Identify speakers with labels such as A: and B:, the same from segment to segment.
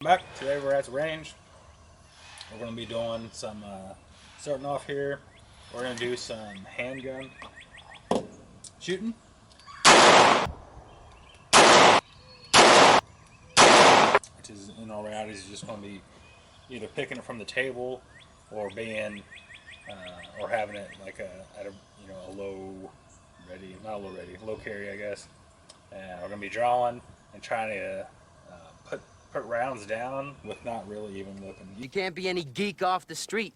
A: Back. Today we're at the range. We're going to be doing some, starting off here, we're going to do some handgun shooting. Which is, in all reality, is just going to be either picking it from the table or being, or having it like at a, a low ready, not a low ready, low carry, I guess. And we're going to be drawing and trying to put rounds down with not really even looking.
B: You can't be any geek off the street.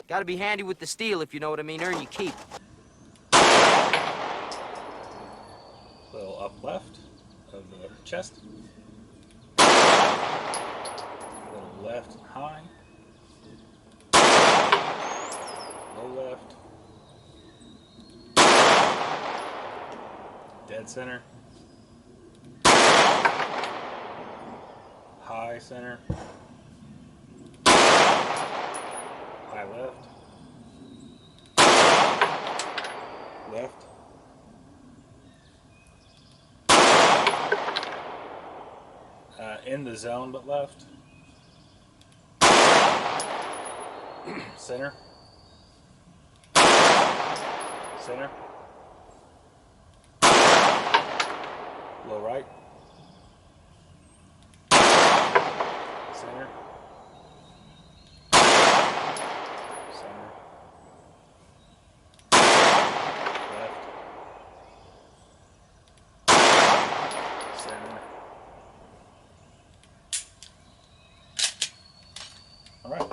B: Gotta be handy with the steel, if you know what I mean. Earn your keep.
A: Little up left of the chest. Little left high. Low left. Dead center. High center. High left. Left. In the zone but left. Center. Center. Low right. Center. Center. Left. Center. Alright.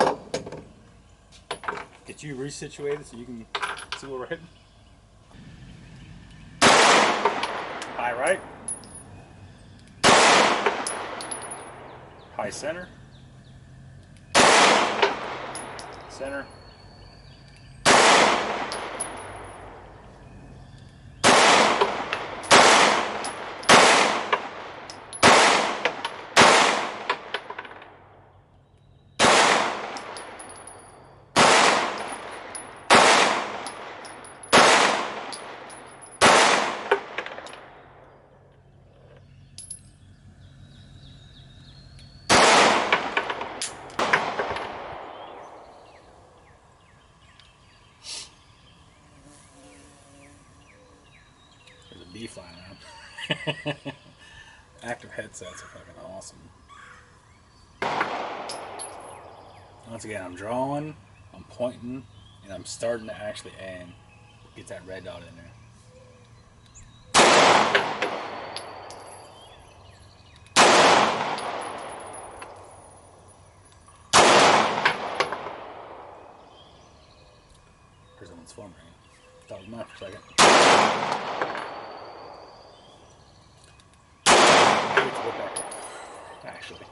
A: Get you resituated so you can see where we're hitting. High right. High center. Center. There's a bee flying around. Active headsets are fucking awesome. Once again, I'm drawing, I'm pointing, and I'm starting to actually aim. Get that red dot in there. Here's someone's phone ringing. Thought it was mine for a second. Actually.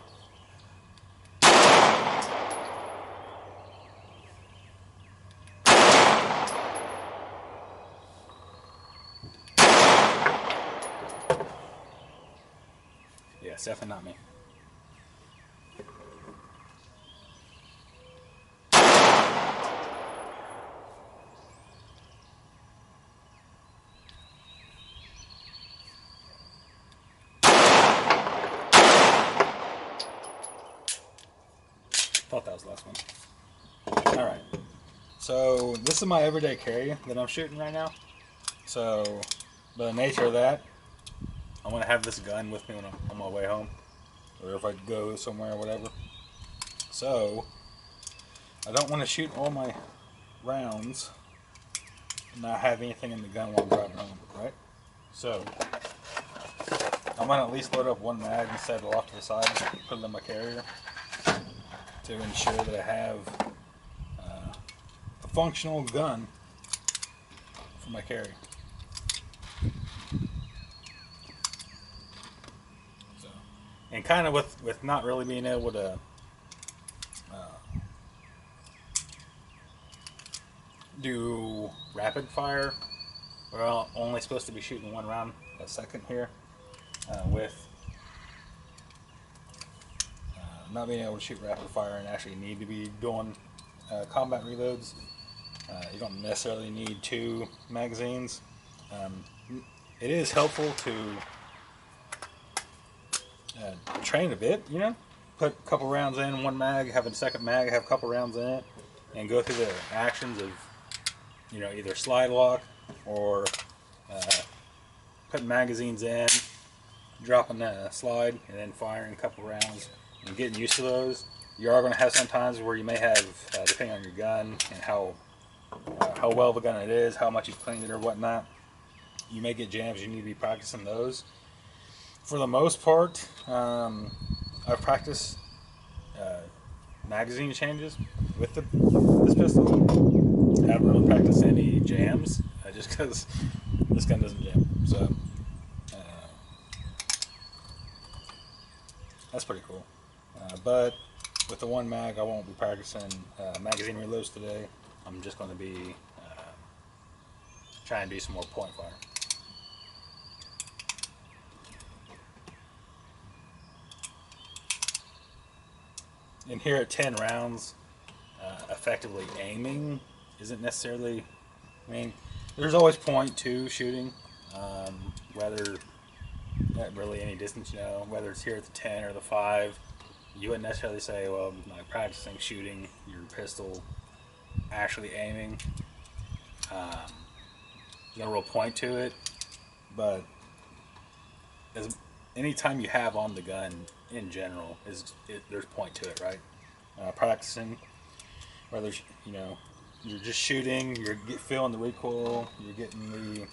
A: Yeah, it's definitely not me. Thought that was the last one. Alright. So, this is my everyday carry that I'm shooting right now. So, by the nature of that, I'm going to have this gun with me when I'm on my way home. Or if I go somewhere or whatever. So, I don't want to shoot all my rounds and not have anything in the gun while I'm driving home, right? So, I'm going to at least load up one mag and set it off to the side, put it in my carrier, to ensure that I have a functional gun for my carry. So, and kind of with not really being able to do rapid fire, we're only supposed to be shooting one round a second here, with not being able to shoot rapid fire and actually need to be doing combat reloads. You don't necessarily need 2 magazines. It is helpful to train a bit, you know, put a couple rounds in one mag, have a second mag, have a couple rounds in it, and go through the actions of, you know, either slide lock or putting magazines in, dropping that slide, and then firing a couple rounds and getting used to those. You are going to have some times where you may have, depending on your gun and how well the gun it is, how much you've cleaned it or whatnot, you may get jams. You need to be practicing those. For the most part, I've practiced magazine changes with this pistol. I haven't really practiced any jams, just because this gun doesn't jam. So that's pretty cool. But with the one mag, I won't be practicing magazine reloads today. I'm just going to be trying to do some more point fire. And here at 10 rounds, effectively aiming isn't necessarily, I mean, there's always point to shooting, whether at really any distance, you know, whether it's here at the 10 or the 5, you wouldn't necessarily say, well, I'm like practicing shooting your pistol, actually aiming. There's no real point to it, but any time you have on the gun in general, there's point to it, right? Practicing, whether, you know, you're just shooting, you're feeling the recoil, you're getting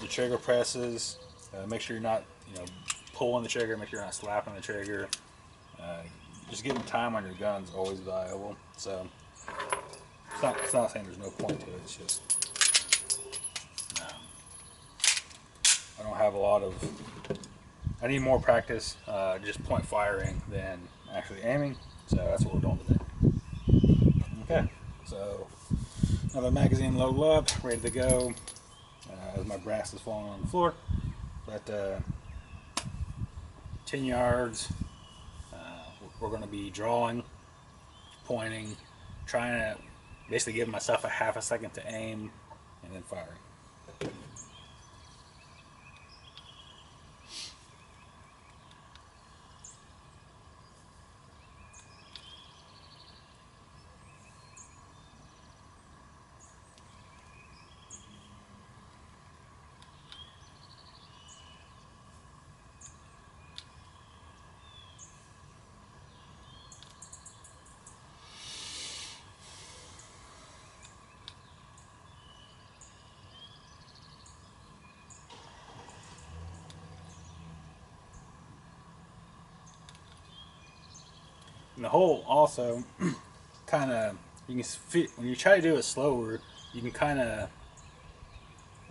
A: the trigger presses. Make sure you're not, you know, pulling the trigger. Make sure you're not slapping the trigger. Just getting time on your gun is always valuable. So it's not saying there's no point to it. It's just I don't have a lot of. I need more practice just point firing than actually aiming. So that's what we're doing today. Okay, so another magazine loaded up, ready to go. As my brass is falling on the floor, but 10 yards. We're going to be drawing, pointing, trying to basically give myself a half a second to aim, and then firing. And the hole also kind of, you can fit, when you try to do it slower, you can kind of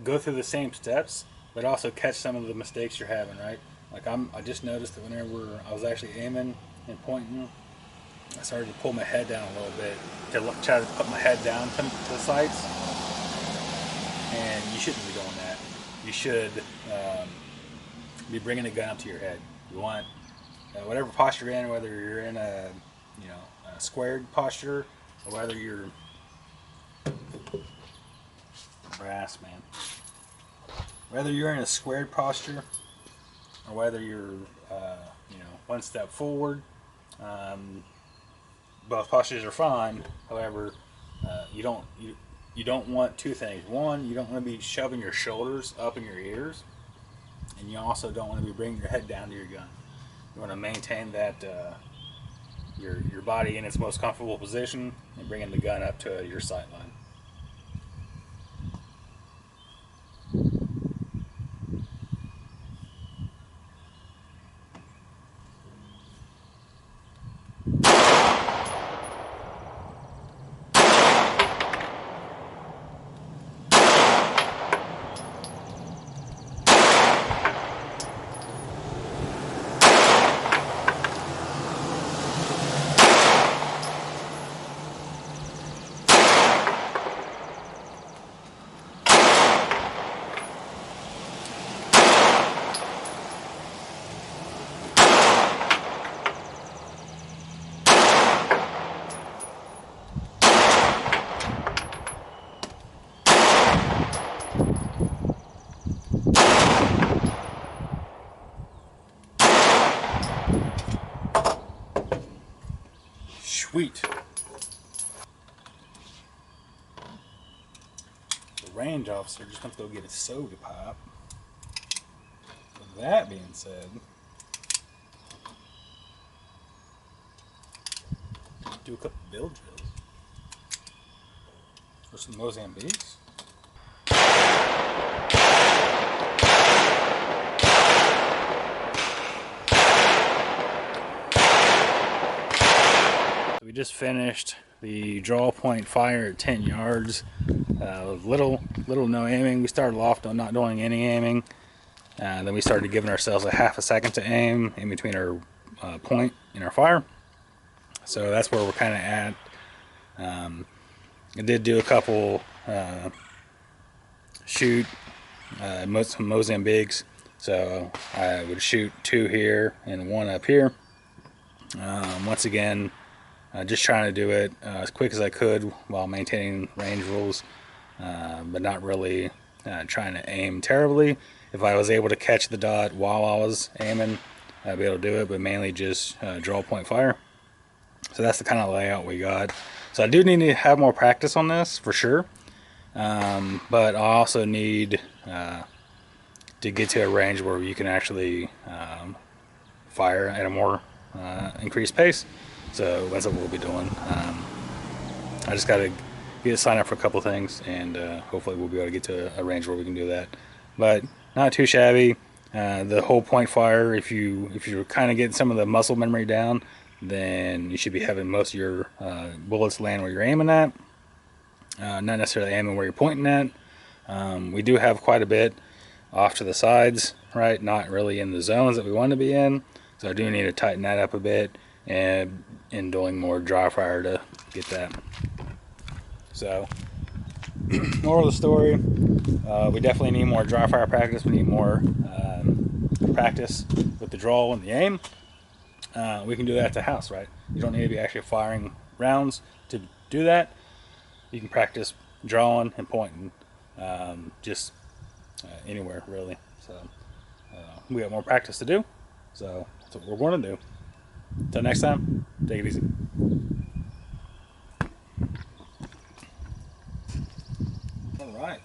A: go through the same steps, but also catch some of the mistakes you're having, right? Like I just noticed that whenever I was actually aiming and pointing, I started to pull my head down a little bit to try to put my head down to the sights, and you shouldn't be doing that. You should be bringing the gun up to your head. You want whatever posture you're in, whether you're in a, you know, a squared posture, or whether you're brass, man. Whether you're in a squared posture, or whether you're, you know, one step forward, both postures are fine. However, you don't want two things. One, you don't want to be shoving your shoulders up in your ears, and you also don't want to be bringing your head down to your gun. You want to maintain that your body in its most comfortable position and bringing the gun up to your sight line. Sweet. The range officer just went to go get a soda pop. With that being said, do a couple bill drills for some Mozambiques. We just finished the draw point fire at 10 yards. Little no aiming. We started off not doing any aiming. Then we started giving ourselves a half a second to aim in between our point and our fire. So that's where we're kind of at. I did do a couple shoot some Mozambiques. So I would shoot 2 here and 1 up here. Once again, just trying to do it as quick as I could while maintaining range rules, but not really trying to aim terribly. If I was able to catch the dot while I was aiming, I'd be able to do it, but mainly just draw point fire. So that's the kind of layout we got. So I do need to have more practice on this for sure, but I also need to get to a range where you can actually fire at a more increased pace. So that's what we'll be doing. I just got to get signed up for a couple things, and hopefully we'll be able to get to a range where we can do that. But not too shabby. The whole point fire, if you're kind of getting some of the muscle memory down, then you should be having most of your bullets land where you're aiming at, not necessarily aiming where you're pointing at. We do have quite a bit off to the sides, right? Not really in the zones that we want to be in. So I do need to tighten that up a bit, and doing more dry fire to get that. So moral of the story, we definitely need more dry fire practice. We need more practice with the draw and the aim. We can do that at the house, right? You don't need to be actually firing rounds to do that. You can practice drawing and pointing just anywhere really. So we got more practice to do, so that's what we're going to do. Until next time, take it easy. All right.